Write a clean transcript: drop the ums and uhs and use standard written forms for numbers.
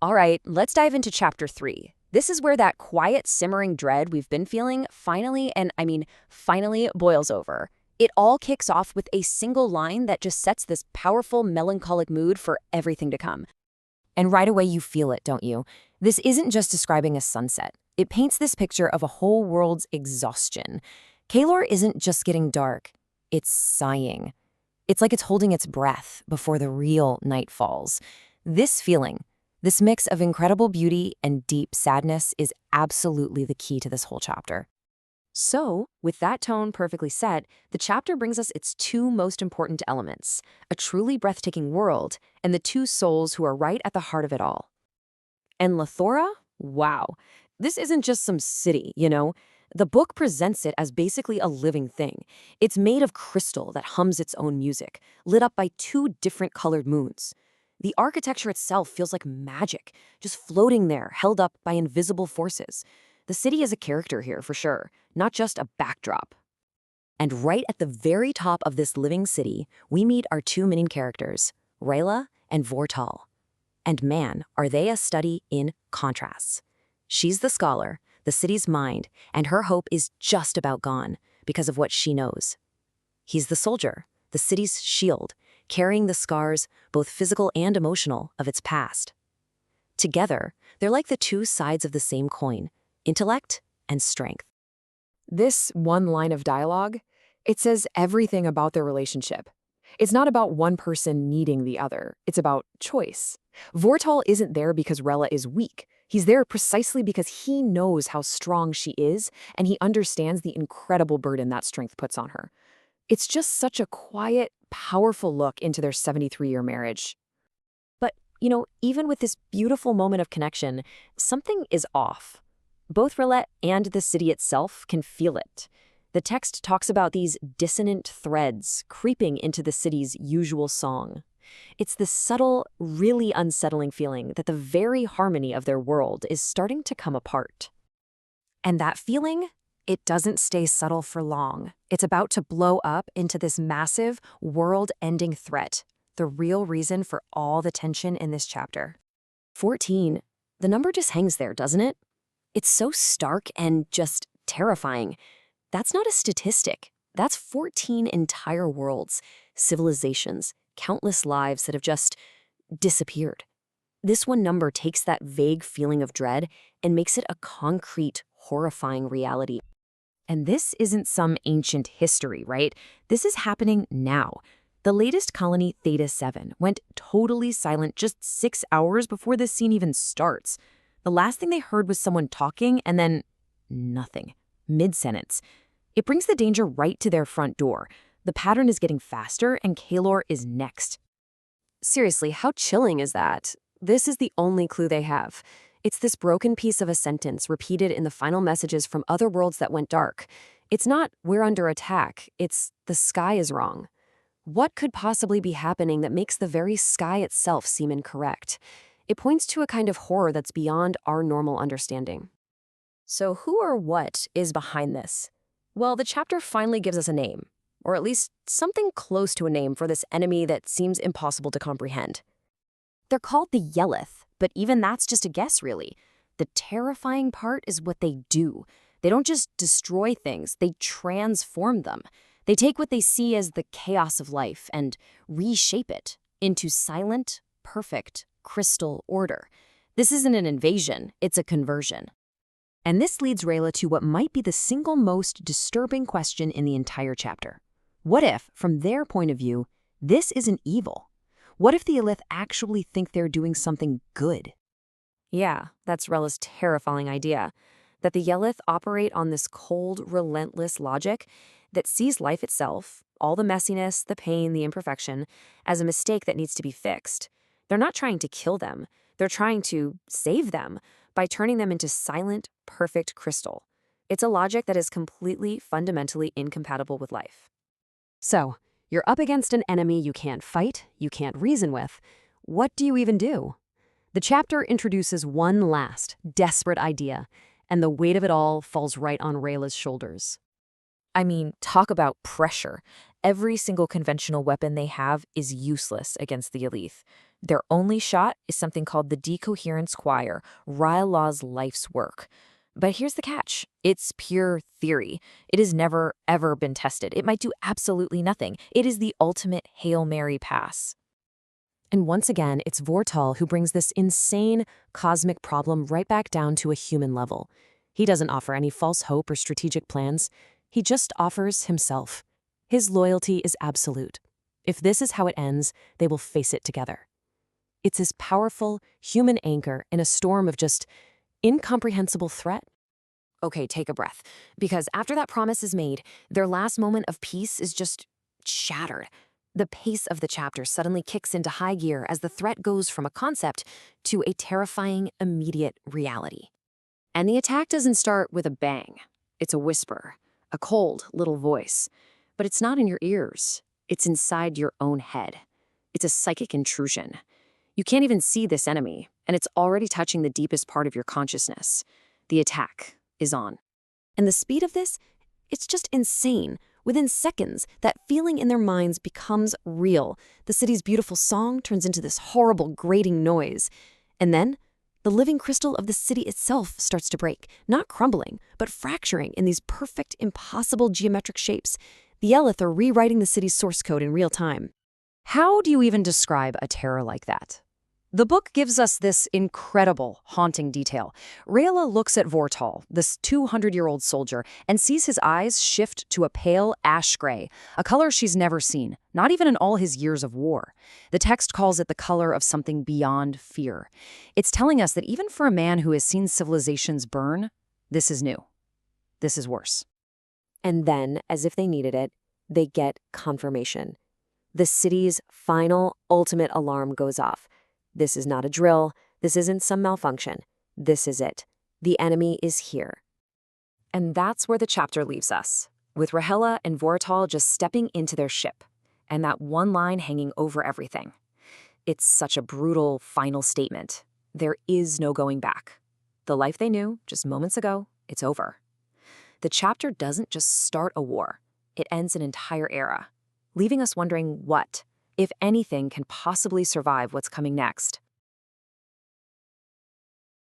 All right, let's dive into chapter 3. This is where that quiet, simmering dread we've been feeling finally boils over. It all kicks off with a single line that just sets this powerful, melancholic mood for everything to come. And right away you feel it, don't you? This isn't just describing a sunset. It paints this picture of a whole world's exhaustion. Kalor isn't just getting dark, it's sighing. It's like it's holding its breath before the real night falls. This feeling, this mix of incredible beauty and deep sadness is absolutely the key to this whole chapter. So, with that tone perfectly set, the chapter brings us its two most important elements, a truly breathtaking world and the two souls who are right at the heart of it all. And Lathora? Wow. This isn't just some city, you know? The book presents it as basically a living thing. It's made of crystal that hums its own music, lit up by two different colored moons. The architecture itself feels like magic, just floating there, held up by invisible forces. The city is a character here, for sure, not just a backdrop. And right at the very top of this living city, we meet our two main characters, Rayla and Vortal. And man, are they a study in contrasts. She's the scholar, the city's mind, and her hope is just about gone because of what she knows. He's the soldier, the city's shield, carrying the scars, both physical and emotional, of its past. Together, they're like the two sides of the same coin, intellect and strength. This one line of dialogue, it says everything about their relationship. It's not about one person needing the other. It's about choice. Vortal isn't there because Rella is weak. He's there precisely because he knows how strong she is, and he understands the incredible burden that strength puts on her. It's just such a quiet, powerful look into their 73-year marriage. But, even with this beautiful moment of connection, something is off. Both Rillette and the city itself can feel it. The text talks about these dissonant threads creeping into the city's usual song. It's this subtle, really unsettling feeling that the very harmony of their world is starting to come apart. And that feeling, it doesn't stay subtle for long. It's about to blow up into this massive, world-ending threat, the real reason for all the tension in this chapter. 14. The number just hangs there, doesn't it? It's so stark and just terrifying. That's not a statistic. That's 14 entire worlds, civilizations, countless lives that have just disappeared. This one number takes that vague feeling of dread and makes it a concrete, horrifying reality. And this isn't some ancient history, right? This is happening now. The latest colony, Theta 7, went totally silent just 6 hours before this scene even starts. The last thing they heard was someone talking and then nothing, mid-sentence. It brings the danger right to their front door. The pattern is getting faster and Kalor is next. Seriously, how chilling is that? This is the only clue they have. It's this broken piece of a sentence repeated in the final messages from other worlds that went dark. It's not, "We're under attack." It's, "The sky is wrong." What could possibly be happening that makes the very sky itself seem incorrect? It points to a kind of horror that's beyond our normal understanding. So who or what is behind this? Well, the chapter finally gives us a name, or at least something close to a name for this enemy that seems impossible to comprehend. They're called the Yelleth, but even that's just a guess, really. The terrifying part is what they do. They don't just destroy things, they transform them. They take what they see as the chaos of life and reshape it into silent, perfect, crystal order. This isn't an invasion, it's a conversion. And this leads Rayla to what might be the single most disturbing question in the entire chapter. What if, from their point of view, this isn't evil? What if the Yelleth actually think they're doing something good? Yeah, that's Rayla's terrifying idea. That the Yelleth operate on this cold, relentless logic that sees life itself, all the messiness, the pain, the imperfection, as a mistake that needs to be fixed. They're not trying to kill them. They're trying to save them by turning them into silent, perfect crystal. It's a logic that is completely, fundamentally incompatible with life. So, you're up against an enemy you can't fight, you can't reason with. What do you even do? The chapter introduces one last, desperate idea, and the weight of it all falls right on Rayla's shoulders. I mean, talk about pressure. Every single conventional weapon they have is useless against the Yelleth. Their only shot is something called the decoherence choir, R'Ella's life's work. But here's the catch. It's pure theory. It has never, ever been tested. It might do absolutely nothing. It is the ultimate Hail Mary pass. And once again, it's Vortal who brings this insane cosmic problem right back down to a human level. He doesn't offer any false hope or strategic plans. He just offers himself. His loyalty is absolute. If this is how it ends, they will face it together. It's his powerful human anchor in a storm of just incomprehensible threat. Okay, take a breath, because after that promise is made, their last moment of peace is just shattered. The pace of the chapter suddenly kicks into high gear as the threat goes from a concept to a terrifying, immediate reality. And the attack doesn't start with a bang. It's a whisper, a cold little voice. But it's not in your ears. It's inside your own head. It's a psychic intrusion. You can't even see this enemy, and it's already touching the deepest part of your consciousness. The attack is on. And the speed of this, it's just insane. Within seconds, that feeling in their minds becomes real. The city's beautiful song turns into this horrible, grating noise. And then, the living crystal of the city itself starts to break, not crumbling, but fracturing in these perfect, impossible geometric shapes. The Eleth are rewriting the city's source code in real time. How do you even describe a terror like that? The book gives us this incredible, haunting detail. R'Ella looks at Vortal, this 200-year-old soldier, and sees his eyes shift to a pale ash gray, a color she's never seen, not even in all his years of war. The text calls it the color of something beyond fear. It's telling us that even for a man who has seen civilizations burn, this is new. This is worse. And then, as if they needed it, they get confirmation. The city's final, ultimate alarm goes off. This is not a drill. This isn't some malfunction. This is it. The enemy is here. And that's where the chapter leaves us, with R'Ella and Vortal just stepping into their ship, and that one line hanging over everything. It's such a brutal final statement. There is no going back. The life they knew just moments ago, it's over. The chapter doesn't just start a war. It ends an entire era, leaving us wondering what, if anything, can possibly survive what's coming next.